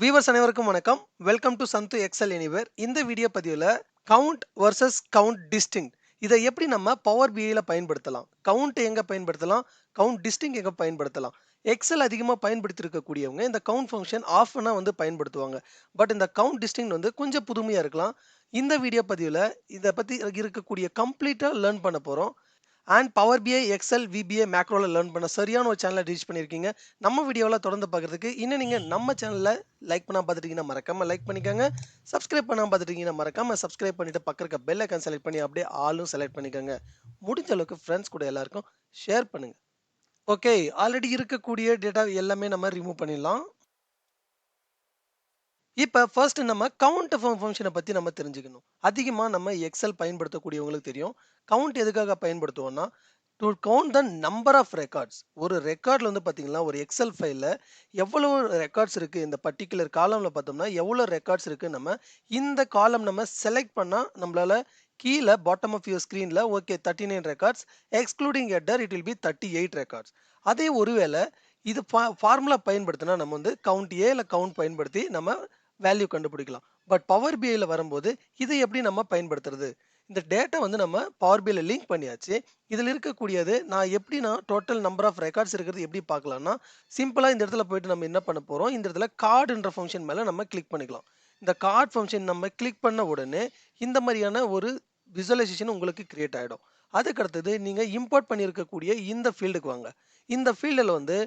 Viewers அனைவருக்கும் வணக்கம். Welcome to Sandhu XL anywhere. இந்த வீடியோ பதிவுல கவுண்ட் வர்சஸ் கவுண்ட் டிஸ்டிங்க்ட் இதை எப்படி நம்ம பவர் பிஐல பயன்படுத்தலாம், கவுண்ட் எங்க பயன்படுத்தலாம், கவுண்ட் டிஸ்டிங்க்ட் எங்க பயன்படுத்தலாம். எக்ஸல் அதிகமாக பயன்படுத்தியிருக்கக்கூடியவங்க இந்த கவுண்ட் ஃபங்க்ஷன் ஆஃப்னா பயன்படுத்துவாங்க. பட் இந்த கவுண்ட் டிஸ்டிங்க்ட் கொஞ்சம் புதுமையாக இருக்கலாம். இந்த வீடியோ பதிவில் இதை பற்றி இருக்கக்கூடிய கம்ப்ளீட்டாக லேர்ன் பண்ண போகிறோம். And power BI Excel VBA மேக்ரோவில் லேர்ன் பண்ண சரியான ஒரு சேனலை ரீச் பண்ணியிருக்கீங்க. நம்ம வீடியோவில் தொடர்ந்து பார்க்குறதுக்கு இன்னும் நீங்கள் நம்ம சேனலில் லைக் பண்ணால் பார்த்துட்டீங்கன்னா மறக்காமல் லைக் பண்ணிக்கோங்க. சப்ஸ்கிரைப் பண்ணால் பார்த்துட்டீங்கன்னா மறக்காமல் சப்ஸ்கிரைப் பண்ணிவிட்டு பக்கம் இருக்க பெல் ஐக்கான் செலக்ட் பண்ணி அப்படியே ஆளும் செலக்ட் பண்ணிக்கோங்க. முடிஞ்ச அளவுக்கு ஃப்ரெண்ட்ஸ் கூட எல்லாருக்கும் ஷேர் பண்ணுங்கள். ஓகே, ஆல்ரெடி இருக்கக்கூடிய டேட்டா எல்லாமே நம்ம ரிமூவ் பண்ணிடலாம். இப்போ ஃபர்ஸ்ட் நம்ம கவுண்ட் ஃபங்க்ஷனை பற்றி நம்ம தெரிஞ்சுக்கணும். அதிகமாக நம்ம எக்ஸல் பயன்படுத்தக்கூடியவங்களுக்கு தெரியும். கவுண்ட் எதுக்காக பயன்படுத்துவோம்னா, to count the number of records. ஒரு ரெக்கார்டில் பார்த்தீங்கன்னா ஒரு எக்ஸல் ஃபைலில் எவ்வளோ ரெக்கார்ட்ஸ் இருக்குது, இந்த பர்டிகுலர் காலமில் பார்த்தோம்னா எவ்வளோ ரெக்கார்ட்ஸ் இருக்குது. நம்ம இந்த காலம் நம்ம செலக்ட் பண்ணால் நம்மளால கீழே பாட்டம் ஆஃப் யுவர் ஸ்க்ரீனில் okay 39 records excluding header it will be 38 records. அதே ஒருவேளை இது ஃபார்முலா பயன்படுத்தினா நம்ம கவுண்ட் ஏ இல்லை கவுண்ட் பயன்படுத்தி நம்ம வேல்யூ கண்டுபிடிக்கலாம். பட் பவர் பிஐல வரும்போது இதை எப்படி நம்ம பயன்படுத்துறது, இந்த டேட்டா நம்ம பவர் பிஐல லிங்க் பண்ணியாச்சு. இதில் இருக்கக்கூடியது நான் டோட்டல் நம்பர் ஆஃப் ரெக்கார்ட்ஸ் இருக்கிறது எப்படி பார்க்கலாம்னா, சிம்பிளாக இந்த இடத்துல போயிட்டு நம்ம என்ன பண்ண போகிறோம், இந்த இடத்துல கார்டுன்ற ஃபங்க்ஷன் மேலே நம்ம கிளிக் பண்ணிக்கலாம். இந்த கார்டு ஃபங்க்ஷன் நம்ம கிளிக் பண்ண உடனே இந்த மாதிரியான ஒரு விசுவலைசேஷன் உங்களுக்கு கிரியேட் ஆகிடும். அதுக்கடுத்தது நீங்கள் இம்போர்ட் பண்ணியிருக்கக்கூடிய இந்த ஃபீல்டுக்கு வாங்க. இந்த ஃபீல்டில்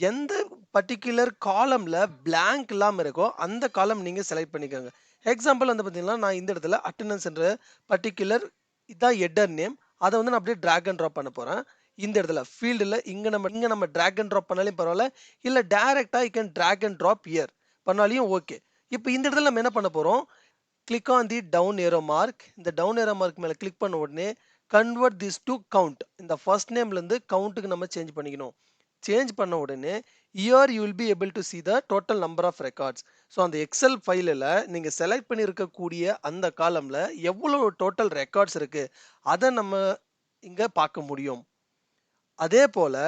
எந்த பர்டிகுலர் காலம்ல blank இல்லாமல் இருக்கோ அந்த காலம் நீங்கள் செலக்ட் பண்ணிக்கோங்க. எக்ஸாம்பிள் பார்த்தீங்கன்னா நான் இந்த இடத்துல அட்டெண்டன்ஸ் என்ற பர்டிகுலர் இதான் ஹெட்டர் நேம். அதை நான் அப்படியே ட்ராக் அண்ட் ட்ராப் பண்ண போகிறேன். இந்த இடத்துல ஃபீல்டில் இங்கே நம்ம ட்ராக் அண்ட் ட்ராப் பண்ணாலும் பரவாயில்ல, இல்லை டேரெக்டாக I can drag and drop here பண்ணாலையும் ஓகே. இப்போ இந்த இடத்துல நம்ம என்ன பண்ண போகிறோம், click on the down arrow mark. இந்த டவுன் ஏரோ மார்க் மேலே கிளிக் பண்ண உடனே கன்வெர்ட் திஸ் டு கவுண்ட். இந்த ஃபர்ஸ்ட் நேம்லேருந்து கவுண்ட்டுக்கு நம்ம சேஞ்ச் பண்ணிக்கணும். சேஞ்ச் பண்ண உடனே here you will be able to see the total number of records. So அந்த எக்ஸல் ஃபைலில் நீங்கள் செலக்ட் பண்ணியிருக்கக்கூடிய அந்த காலமில் எவ்வளோ டோட்டல் ரெக்கார்ட்ஸ் இருக்குது அதை நம்ம இங்கே பார்க்க முடியும். அதே போல்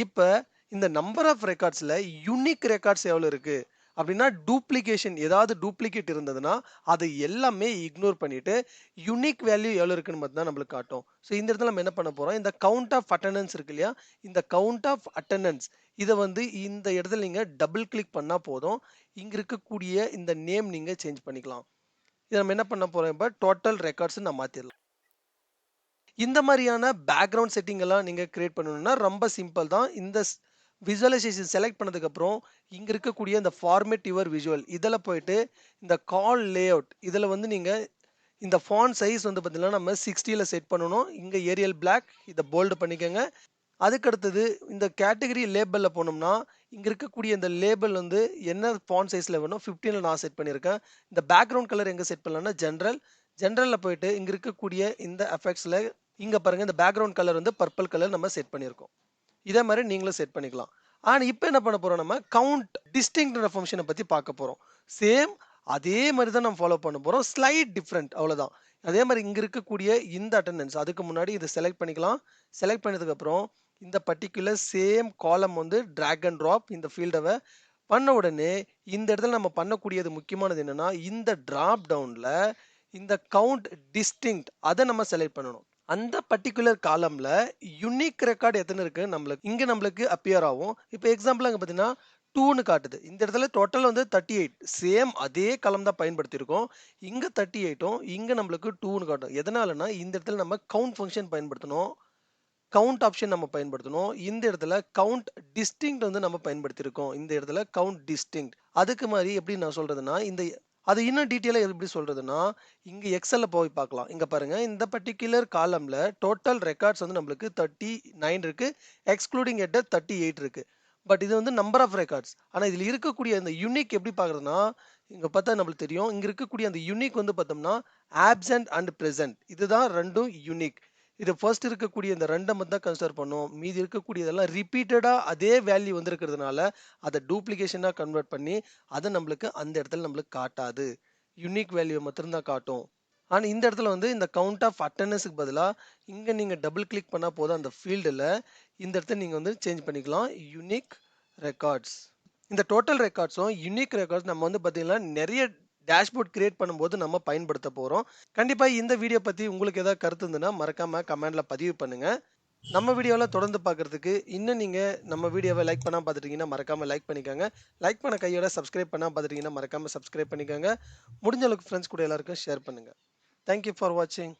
இப்போ இந்த நம்பர் ஆஃப் ரெக்கார்ட்ஸில் யூனிக் ரெக்கார்ட்ஸ் எவ்வளோ இருக்குது அப்படின்னா, டூப்ளிகேஷன் ஏதாவது டூப்ளிகேட் இருந்ததுன்னா அதை எல்லாமே இக்னோர் பண்ணிவிட்டு யூனிக் வேல்யூ எவ்வளோ இருக்குன்னு மட்டும் தான் நம்மளுக்கு காட்டும். ஸோ இந்த இடத்துல நம்ம என்ன பண்ண போகிறோம், இந்த கவுண்ட் ஆஃப் அட்டண்டன்ஸ் இருக்கு இல்லையா, இந்த கவுண்ட் ஆஃப் அட்டண்டன்ஸ் இதை இந்த இடத்துல நீங்கள் டபுள் கிளிக் பண்ணால் போதும். இங்கே இருக்கக்கூடிய இந்த நேம் நீங்கள் சேஞ்ச் பண்ணிக்கலாம். இதை நம்ம என்ன பண்ண போகிறோம், இப்போ டோட்டல் ரெக்கார்ட்ஸ் நான் மாற்றிடலாம். இந்த மாதிரியான பேக்ரவுண்ட் செட்டிங் எல்லாம் நீங்கள் கிரியேட் பண்ணணும்னா ரொம்ப சிம்பிள் தான். இந்த விசுவலைசேஷன் செலக்ட் பண்ணதுக்கப்புறம் இங்கே இருக்கக்கூடிய இந்த ஃபார்மேட் யுவர் விஷுவல் இதில் போயிட்டு இந்த கால் லேஅவுட் இதில் நீங்கள் இந்த ஃபாண்ட் சைஸ் பார்த்தீங்கன்னா நம்ம 60ல் செட் பண்ணணும். இங்கே ஏரியல் பிளாக் இதை போல்டு பண்ணிக்கோங்க. அதுக்கடுத்தது இந்த கேட்டகரி லேபிளில் போனோம்னா இங்கே இருக்கக்கூடிய இந்த லேபிள் என்ன ஃபாண்ட் சைஸில் வேணும் 15ல் நான் செட் பண்ணியிருக்கேன். இந்த பேக்ரவுண்ட் கலர் எங்கே செட் பண்ணலாம்னா ஜென்ரலில் போயிட்டு இங்கே இருக்கக்கூடிய இந்த எஃபெக்ட்ஸில் இங்கே பாருங்கள், இந்த பேக்ரவுண்ட் கலர் பர்பிள் கலர் நம்ம செட் பண்ணியிருக்கோம். இதே மாதிரி நீங்களும் செட் பண்ணிக்கலாம். ஆனால் இப்போ என்ன பண்ண போகிறோம், நம்ம கவுண்ட் டிஸ்டிங்க்ட் ஃபங்க்ஷனை பற்றி பார்க்க போகிறோம். சேம் அதே மாதிரி தான் நம்ம ஃபாலோ பண்ண போகிறோம், ஸ்லைட் டிஃப்ரெண்ட் அவ்வளோதான். அதே மாதிரி இங்கே இருக்கக்கூடிய இந்த அட்டெண்டன்ஸ் அதுக்கு முன்னாடி இதை செலக்ட் பண்ணிக்கலாம். செலக்ட் பண்ணதுக்கப்புறம் இந்த பர்டிகுலர் சேம் காலம் ட்ராக் அண்ட் ட்ராப் இந்த ஃபீல்டை பண்ண உடனே இந்த இடத்துல நம்ம பண்ணக்கூடியது முக்கியமானது என்னென்னா, இந்த ட்ராப் டவுனில் இந்த கவுண்ட் டிஸ்டிங்க்ட் அதை நம்ம செலக்ட் பண்ணணும். அந்த பர்டிகுலர் காலம்ல யூனிக் ரெக்கார்டு எத்தனை இருக்கு நம்மளுக்கு அப்பியர் ஆகும். இப்போ எக்ஸாம்பிள் அங்கே பார்த்தீங்கன்னா 2ன்னு காட்டுது. இந்த இடத்துல டோட்டல் 38 சேம் அதே காலம் தான் பயன்படுத்தியிருக்கோம். இங்கே 38ம் இங்கே நம்மளுக்கு 2ன்னு காட்டும். எதனாலனா இந்த இடத்துல நம்ம கவுண்ட் ஃபங்க்ஷன் பயன்படுத்தணும், கவுண்ட் ஆப்ஷன் நம்ம பயன்படுத்தணும். இந்த இடத்துல கவுண்ட் டிஸ்டிங்க்ட் நம்ம பயன்படுத்தியிருக்கோம். இந்த இடத்துல கவுண்ட் டிஸ்டிங்க்ட் அதுக்கு மாதிரி எப்படி நான் சொல்றதுன்னா, அது இன்னும் டீட்டெயிலாக எப்படி சொல்றதுன்னா, இங்கே எக்ஸல்ல போய் பார்க்கலாம். இங்கே பாருங்க, இந்த பர்டிகுலர் காலம்ல டோட்டல் ரெக்கார்ட்ஸ் நம்மளுக்கு 39 இருக்கு, எக்ஸ்க்ளூடிங் ஹெட்டர் 38 இருக்கு. பட் இது நம்பர் ஆஃப் ரெக்கார்ட்ஸ். ஆனால் இதில் இருக்கக்கூடிய அந்த யூனிக் எப்படி பார்க்குறதுனா, இங்கே பார்த்தா நம்மளுக்கு தெரியும். இங்கே இருக்கக்கூடிய அந்த யூனிக் பார்த்தோம்னா ஆப்சென்ட் அண்ட் ப்ரெசென்ட் இதுதான் ரெண்டும் யூனிக். இது ஃபர்ஸ்ட் இருக்கக்கூடிய இந்த ரெண்டை மட்டும் தான் கன்சிடர் பண்ணும். மீதி இருக்கக்கூடியதெல்லாம் ரிப்பீட்டடாக அதே வேல்யூ இருக்கிறதுனால அதை டூப்ளிகேஷனாக கன்வெர்ட் பண்ணி அதை நம்மளுக்கு அந்த இடத்துல நம்மளுக்கு காட்டாது. யூனிக் வேல்யூ மட்டும்தான் காட்டும். ஆனால் இந்த இடத்துல இந்த கவுண்ட் ஆஃப் அட்டெண்டன்ஸுக்கு பதிலாக இங்கே நீங்கள் டபுள் கிளிக் பண்ணால் போதும். அந்த ஃபீல்டில் இந்த இடத்துல நீங்கள் சேஞ்ச் பண்ணிக்கலாம் யூனிக் ரெக்கார்ட்ஸ். இந்த டோட்டல் ரெக்கார்ட்ஸும், யூனிக் ரெக்கார்ட்ஸ் நம்ம வந்து பார்த்தீங்கன்னா, நெறைய டேஷ்போர்ட் கிரியேட் பண்ணும்போது நம்ம பயன்படுத்த போறோம். கண்டிப்பா இந்த வீடியோ பத்தி உங்களுக்கு ஏதாவது கருத்து இருந்ததுன்னா, மறக்காம கமெண்ட்ல பதிவு பண்ணுங்க. நம்ம வீடியோல தொடர்ந்து பார்க்கறதுக்கு, இன்னும் நீங்க நம்ம வீடியோவ லைக் பண்ணாம பார்த்துட்டீங்கன்னா, மறக்காம லைக் பண்ணிக்கோங்க. லைக் பண்ண கையோட சப்ஸ்கிரைப் பண்ணாம பார்த்துட்டீங்கன்னா, மறக்காம சப்ஸ்கிரைப் பண்ணிக்கோங்க. முடிஞ்ச அளவுக்கு ஃப்ரெண்ட்ஸ் கூட எல்லாருக்கும் ஷேர் பண்ணுங்க. தேங்க் யூ ஃபார் வாட்சிங்.